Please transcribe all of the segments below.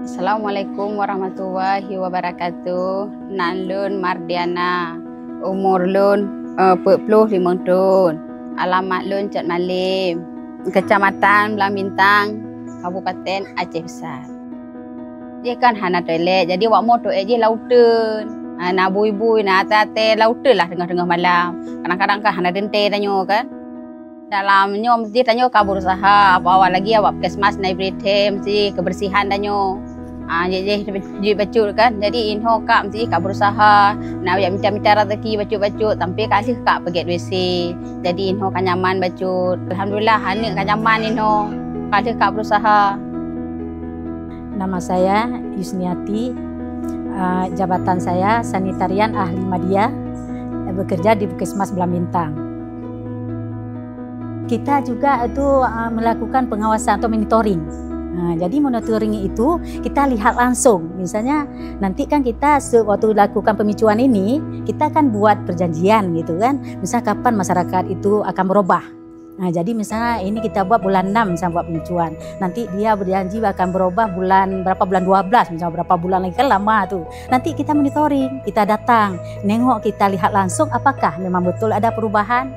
Assalamualaikum warahmatullahi wabarakatuh. Nan lun Mardiana, umur lun 45 tahun. Alamat lun Cot Malim, Kecamatan Blambintang, Kabupaten Aceh Besar. Dia kan hana toilet, jadi wak motor je lautan. Na bui-bui na ate lautan lah tengah-tengah malam. Kadang-kadang kan hana dente tanyo kan. Dalamnya mesti tanyo kabur usaha apa-apa lagi awak puskesmas naik beritem mesti kebersihan tanyo. Jadi bacuk kan. Jadi inho kak mesti kak berusaha. Nak minta rezeki bacuk-bacuk sampai kasih kak pergi WC. Jadi inho kan nyaman bacuk. Alhamdulillah hanik kan nyaman inho. Kasih kak berusaha. Nama saya Yusniati. Jabatan saya sanitarian ahli media. Bekerja di Puskesmas Blambintang. Kita juga itu melakukan pengawasan atau monitoring. Jadi monitoring itu kita lihat langsung. Misalnya nanti kan kita waktu lakukan pemicuan ini, kita kan buat perjanjian gitu kan. Misal kapan masyarakat itu akan berubah. Jadi misalnya ini kita buat bulan 6 misalnya buat pemicuan. Nanti dia berjanji akan berubah bulan 12, misalnya berapa bulan lagi kan lama tuh. Nanti kita monitoring, kita datang, nengok, kita lihat langsung apakah memang betul ada perubahan.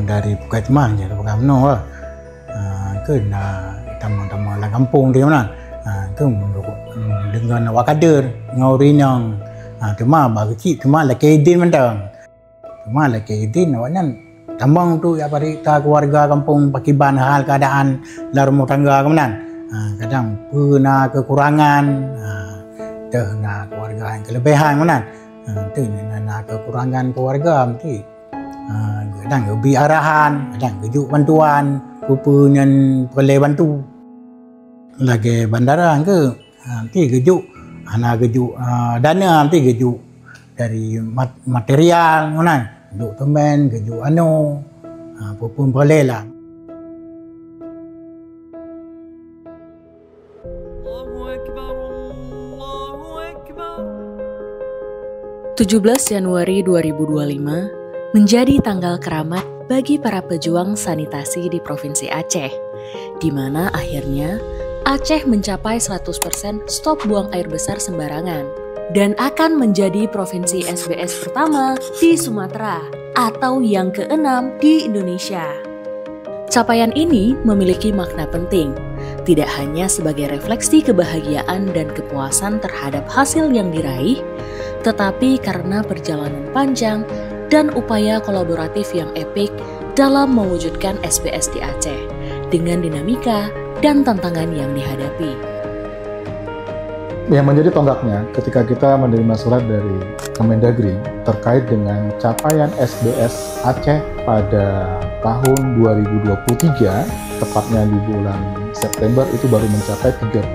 Dari Puskesmas je program no lah. Teman-teman dalam kampung dia mana. Dengan awak kader, ngaurin yang cuma bagi cuma laki idin mentang. Cuma laki idin awaknya tambang tu ya parita keluarga kampung pakiban hal keadaan dalam rumah tangga kemenan. Kadang pernah kekurangan, na keluarga yang kelebihan kemenan. Tu na kekurangan keluarga mesti kadang lebih arahan, kadang kejuk bantuan, rupanya boleh bantu. Lagi bandara ke, nanti kejuk, anak kejuk dana, nanti kejuk dari material, mana, kejuk teman, kejuk apapun boleh lah. Januari 17 2025 menjadi tanggal keramat bagi para pejuang sanitasi di Provinsi Aceh, di mana akhirnya Aceh mencapai 100% stop buang air besar sembarangan dan akan menjadi provinsi SBS pertama di Sumatera atau yang ke-6 di Indonesia. Capaian ini memiliki makna penting, tidak hanya sebagai refleksi kebahagiaan dan kepuasan terhadap hasil yang diraih, tetapi karena perjalanan panjang dan upaya kolaboratif yang epik dalam mewujudkan SBS di Aceh dengan dinamika dan tantangan yang dihadapi. Yang menjadi tonggaknya ketika kita menerima surat dari Kemendagri terkait dengan capaian SBS Aceh pada tahun 2023, tepatnya di bulan September itu baru mencapai 31%.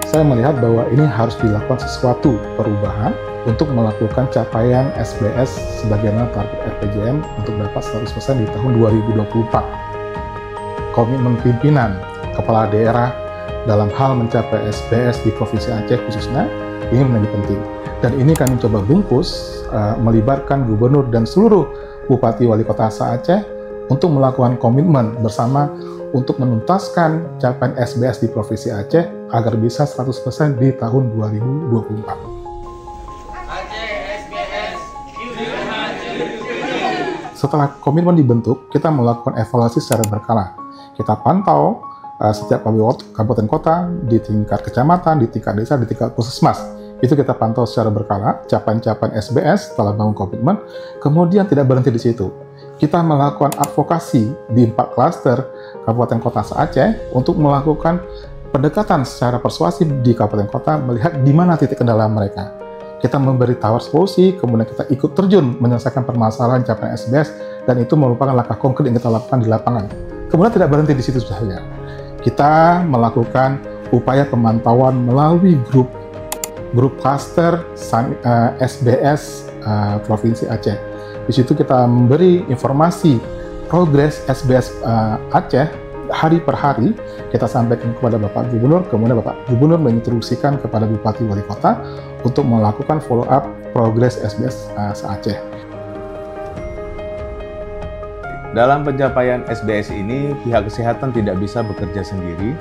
Saya melihat bahwa ini harus dilakukan sesuatu perubahan untuk melakukan capaian SBS sebagaimana target RPJM untuk dapat 100% di tahun 2024. Komitmen pimpinan kepala daerah dalam hal mencapai SBS di Provinsi Aceh khususnya ini menjadi penting. Dan ini kami coba bungkus melibatkan gubernur dan seluruh bupati wali kota se-Aceh untuk melakukan komitmen bersama untuk menuntaskan capaian SBS di Provinsi Aceh agar bisa 100% di tahun 2024. Setelah komitmen dibentuk, kita melakukan evaluasi secara berkala. Kita pantau setiap kabupaten kota, di tingkat kecamatan, di tingkat desa, di tingkat puskesmas. Itu kita pantau secara berkala, capaian-capaian SBS setelah bangun komitmen, kemudian tidak berhenti di situ. Kita melakukan advokasi di 4 klaster kabupaten kota se-Aceh untuk melakukan pendekatan secara persuasif di kabupaten kota, melihat di mana titik kendala mereka. Kita memberi tawar solusi, kemudian kita ikut terjun menyelesaikan permasalahan capaian SBS, dan itu merupakan langkah konkret yang kita lakukan di lapangan. Kemudian tidak berhenti di situ saja. Kita melakukan upaya pemantauan melalui grup klaster SBS Provinsi Aceh. Di situ kita memberi informasi progres SBS Aceh hari per hari, kita sampaikan kepada Bapak Gubernur, kemudian Bapak Gubernur menginstruksikan kepada Bupati Wali Kota untuk melakukan follow up progres SBS se-Aceh. Dalam pencapaian SBS ini, pihak kesehatan tidak bisa bekerja sendiri.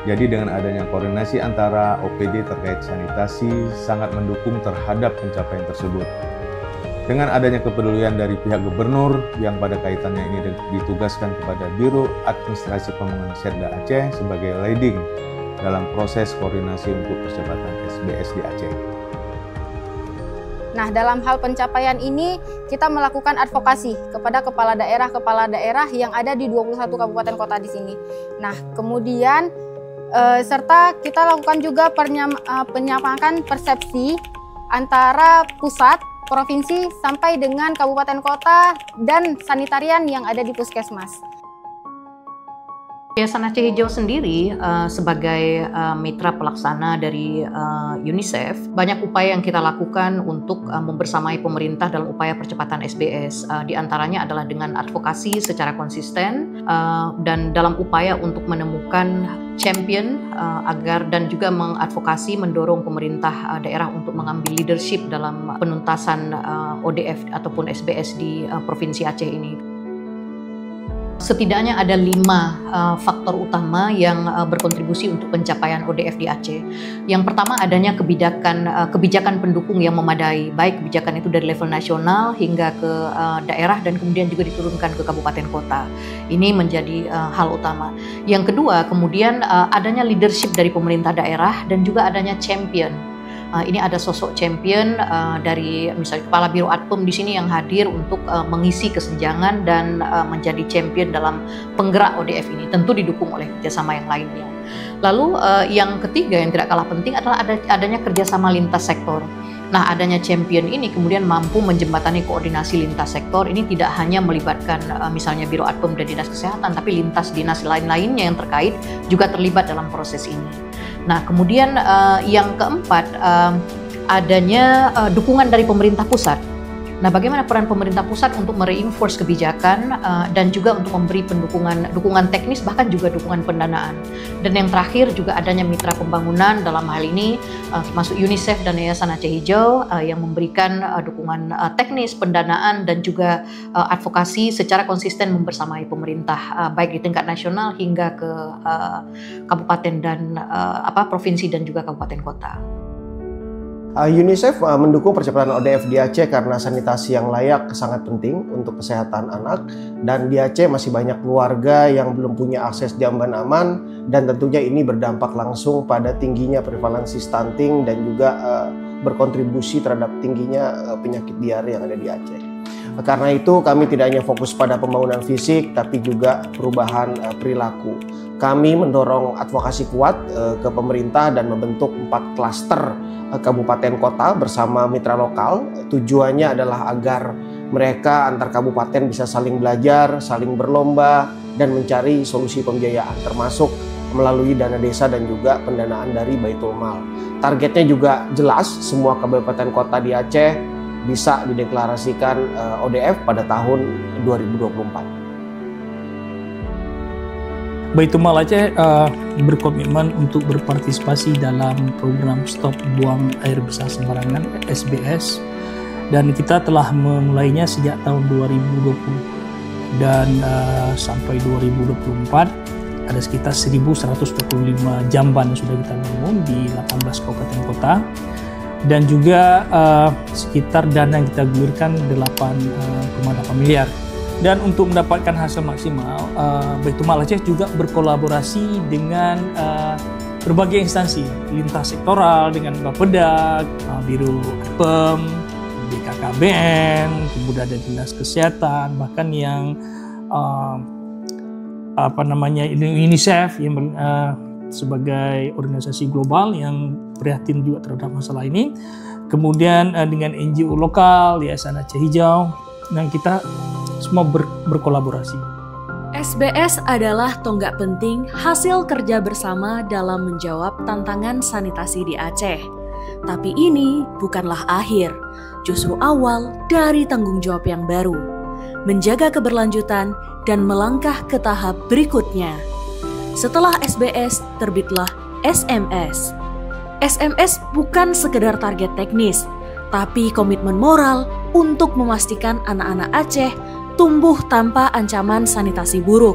Jadi dengan adanya koordinasi antara OPD terkait sanitasi sangat mendukung terhadap pencapaian tersebut. Dengan adanya kepedulian dari pihak gubernur yang pada kaitannya ini ditugaskan kepada Biro Administrasi Pembangunan Setda Aceh sebagai leading dalam proses koordinasi untuk percepatan SBS di Aceh. Nah, dalam hal pencapaian ini kita melakukan advokasi kepada kepala daerah yang ada di 21 kabupaten kota di sini. Nah, kemudian serta kita lakukan juga penyampaian persepsi antara pusat, provinsi, sampai dengan kabupaten kota dan sanitarian yang ada di puskesmas. Yayasan Aceh Hijau sendiri sebagai mitra pelaksana dari UNICEF, banyak upaya yang kita lakukan untuk membersamai pemerintah dalam upaya percepatan SBS. Di antaranya adalah dengan advokasi secara konsisten dan dalam upaya untuk menemukan champion agar dan juga mengadvokasi mendorong pemerintah daerah untuk mengambil leadership dalam penuntasan ODF ataupun SBS di Provinsi Aceh ini. Setidaknya ada 5 faktor utama yang berkontribusi untuk pencapaian ODF di Aceh. Yang pertama adanya kebijakan pendukung yang memadai, baik kebijakan itu dari level nasional hingga ke daerah dan kemudian juga diturunkan ke kabupaten kota. Ini menjadi hal utama. Yang kedua, kemudian adanya leadership dari pemerintah daerah dan juga adanya champion. Ini ada sosok champion dari misalnya Kepala Biro Adpem di sini yang hadir untuk mengisi kesenjangan dan menjadi champion dalam penggerak ODF ini. Tentu didukung oleh kerjasama yang lainnya. Lalu yang ketiga yang tidak kalah penting adalah adanya kerjasama lintas sektor. Nah, adanya champion ini kemudian mampu menjembatani koordinasi lintas sektor. Ini tidak hanya melibatkan misalnya Biro Adpem dan Dinas Kesehatan, tapi lintas dinas lain-lainnya yang terkait juga terlibat dalam proses ini. Nah, kemudian yang keempat, adanya dukungan dari pemerintah pusat. Nah, bagaimana peran pemerintah pusat untuk mereinforce kebijakan dan juga untuk memberi dukungan teknis, bahkan juga dukungan pendanaan. Dan yang terakhir juga adanya mitra pembangunan dalam hal ini termasuk UNICEF dan Yayasan Aceh Hijau yang memberikan dukungan teknis, pendanaan dan juga advokasi secara konsisten membersamai pemerintah baik di tingkat nasional hingga ke kabupaten dan provinsi dan juga kabupaten kota. UNICEF mendukung percepatan ODF di Aceh karena sanitasi yang layak sangat penting untuk kesehatan anak, dan di Aceh masih banyak keluarga yang belum punya akses jamban aman, dan tentunya ini berdampak langsung pada tingginya prevalensi stunting dan juga berkontribusi terhadap tingginya penyakit diare yang ada di Aceh. Karena itu kami tidak hanya fokus pada pembangunan fisik tapi juga perubahan perilaku. Kami mendorong advokasi kuat ke pemerintah dan membentuk 4 klaster kabupaten kota bersama mitra lokal. Tujuannya adalah agar mereka antar kabupaten bisa saling belajar, saling berlomba, dan mencari solusi pembiayaan termasuk melalui dana desa dan juga pendanaan dari Baitul Mal. Targetnya juga jelas, semua kabupaten kota di Aceh bisa dideklarasikan ODF pada tahun 2024. Baitul Mal Aceh berkomitmen untuk berpartisipasi dalam program Stop Buang Air Besar Sembarangan (SBS), dan kita telah memulainya sejak tahun 2020 dan sampai 2024 ada sekitar 1.125 jamban yang sudah kita bangun di 18 kabupaten kota, dan juga sekitar dana yang kita gulirkan 8,8 miliar. Dan untuk mendapatkan hasil maksimal, Baitul Mal Aceh juga berkolaborasi dengan berbagai instansi lintas sektoral dengan Bapeda, Biro Adpem, BKKBN, kemudian ada Dinas Kesehatan, bahkan yang UNICEF yang sebagai organisasi global yang prihatin juga terhadap masalah ini. Kemudian dengan NGO lokal, Yayasan Aceh Hijau, dan kita semua berkolaborasi. SBS adalah tonggak penting hasil kerja bersama dalam menjawab tantangan sanitasi di Aceh. Tapi ini bukanlah akhir, justru awal dari tanggung jawab yang baru. Menjaga keberlanjutan dan melangkah ke tahap berikutnya. Setelah SBS, terbitlah SMS. SMS bukan sekedar target teknis, tapi komitmen moral untuk memastikan anak-anak Aceh tumbuh tanpa ancaman sanitasi buruk.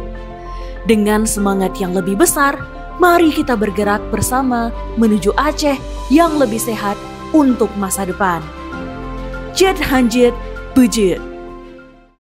Dengan semangat yang lebih besar, mari kita bergerak bersama menuju Aceh yang lebih sehat untuk masa depan. Jet Hanjit Bujit.